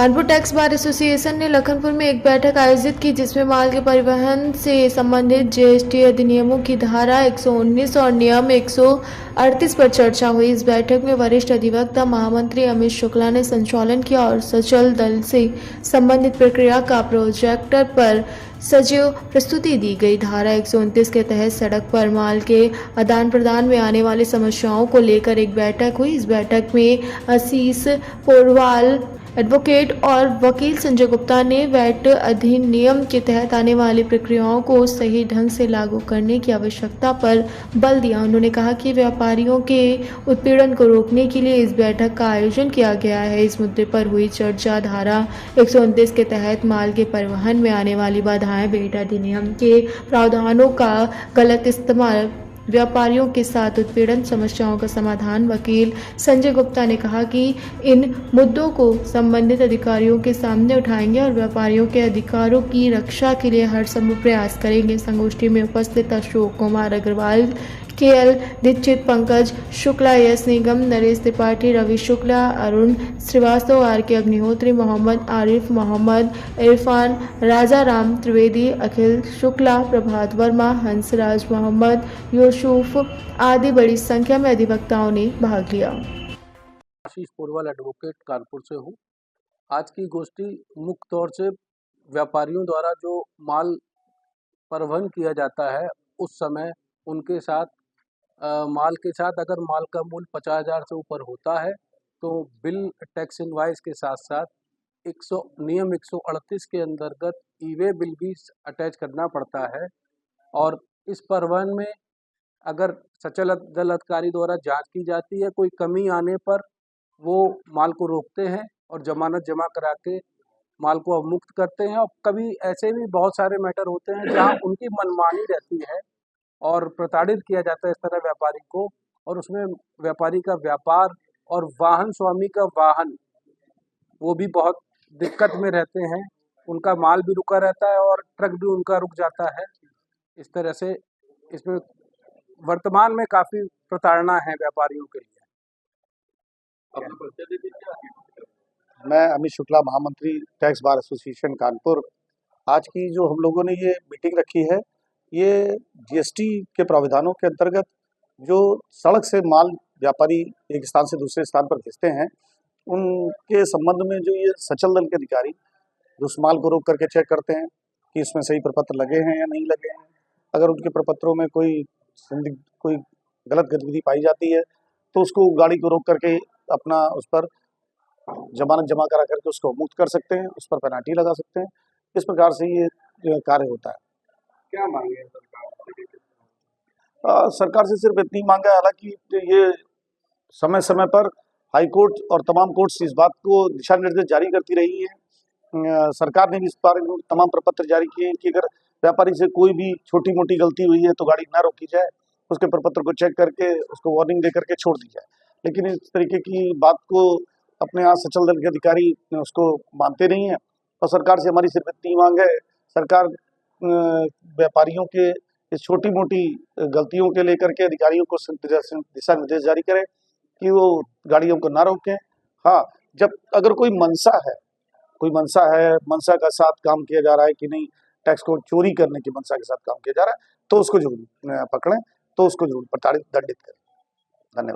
Kanpur tax bar association ने लखनपुर में एक बैठक आयोजित की, जिसमें माल के परिवहन से संबंधित जीएसटी अधिनियमों की धारा 119 और नियम 138 पर चर्चा हुई। इस बैठक में वरिष्ठ अधिवक्ता महामंत्री अमित शुक्ला ने संचालन किया और सचल दल से संबंधित प्रक्रिया का प्रोजेक्टर पर सजीव प्रस्तुति दी गई। धारा 129 के तहत सड़क पर माल के आदान प्रदान में आने वाली समस्याओं को लेकर एक बैठक हुई। इस बैठक में आशीष पोरवाल एडवोकेट और वकील संजय गुप्ता ने वैट अधिनियम के तहत आने वाली प्रक्रियाओं को सही ढंग से लागू करने की आवश्यकता पर बल दिया। उन्होंने कहा कि व्यापारियों के उत्पीड़न को रोकने के लिए इस बैठक का आयोजन किया गया है। इस मुद्दे पर हुई चर्चा धारा 129 के तहत माल के परिवहन में आने वाली बाधाएं, वैट अधिनियम के प्रावधानों का गलत इस्तेमाल, व्यापारियों के साथ उत्पीड़न, समस्याओं का समाधान। वकील संजय गुप्ता ने कहा कि इन मुद्दों को संबंधित अधिकारियों के सामने उठाएंगे और व्यापारियों के अधिकारों की रक्षा के लिए हर संभव प्रयास करेंगे। संगोष्ठी में उपस्थित अशोक कुमार अग्रवाल, केएल दीक्षित, पंकज शुक्ला, यस निगम, नरेश त्रिपाठी, रवि शुक्ला, अरुण श्रीवास्तव, आर.के. अग्निहोत्री, मोहम्मद आरिफ, मोहम्मद इरफान, राजा राम त्रिवेदी, अखिल शुक्ला, प्रभात वर्मा, हंसराज मोहम्मद, यूसुफ आदि बड़ी संख्या में अधिवक्ताओं ने भाग लिया। आशीष पोरवाल एडवोकेट कानपुर से हूँ। आज की गोष्ठी मुख्य तौर से व्यापारियों द्वारा जो माल परिवहन किया जाता है उस समय उनके साथ माल के साथ अगर माल का मूल्य 50,000 से ऊपर होता है तो बिल टैक्स इनवाइस के साथ साथ नियम 138 के अंतर्गत ई-वे बिल भी अटैच करना पड़ता है। और इस परिवहन में अगर सचल दल अधिकारी द्वारा जांच की जाती है, कोई कमी आने पर वो माल को रोकते हैं और जमानत जमा करा के माल को अवमुक्त करते हैं। और कभी ऐसे भी बहुत सारे मैटर होते हैं जहां उनकी मनमानी रहती है और प्रताड़ित किया जाता है इस तरह व्यापारी को, और उसमें व्यापारी का व्यापार और वाहन स्वामी का वाहन वो भी बहुत दिक्कत में रहते हैं। उनका माल भी रुका रहता है और ट्रक भी उनका रुक जाता है। इस तरह से इसमें वर्तमान में काफ़ी प्रताड़ना है व्यापारियों के लिए। मैं अमित शुक्ला, महामंत्री टैक्स बार एसोसिएशन कानपुर। आज की जो हम लोगों ने ये मीटिंग रखी है, ये जीएसटी के प्रावधानों के अंतर्गत जो सड़क से माल व्यापारी एक स्थान से दूसरे स्थान पर भेजते हैं, उनके संबंध में जो ये सचल दल के अधिकारी उस माल को रोक करके चेक करते हैं कि इसमें सही प्रपत्र लगे हैं या नहीं लगे हैं। अगर उनके प्रपत्रों में कोई गलत गतिविधि पाई जाती है तो उसको गाड़ी को रोक करके अपना उस पर जमानत जमा करा करके उसको मुक्त कर सकते हैं, उस पर पेनाल्टी लगा सकते हैं। इस प्रकार से ये जो कार्य होता है। क्या मांगे सरकार से सिर्फ इतनी मांग है, हालांकि ये समय समय पर हाई कोर्ट और तमाम कोर्ट्स इस बात को दिशा निर्देश जारी करती रही है। सरकार ने भी इस बारे में तमाम प्रपत्र जारी किए हैं कि अगर व्यापारी से कोई भी छोटी मोटी गलती हुई है तो गाड़ी ना रोकी जाए, उसके प्रपत्र को चेक करके उसको वार्निंग दे करके छोड़ दी जाए। लेकिन इस तरीके की बात को अपने यहाँ सचल दल के अधिकारी उसको मानते नहीं है। और सरकार से हमारी सिर्फ इतनी मांग है, सरकार व्यापारियों के इस छोटी मोटी गलतियों के लेकर के अधिकारियों को दिशा निर्देश जारी करे कि वो गाड़ियों को ना रोकें। हाँ, जब अगर कोई मंशा है, मंशा का साथ काम किया जा रहा है कि नहीं, टैक्स को चोरी करने की मंशा के साथ काम किया जा रहा है, तो उसको जरूर पकड़ें, तो उसको जरूर प्रताड़ित दंडित करें। धन्यवाद।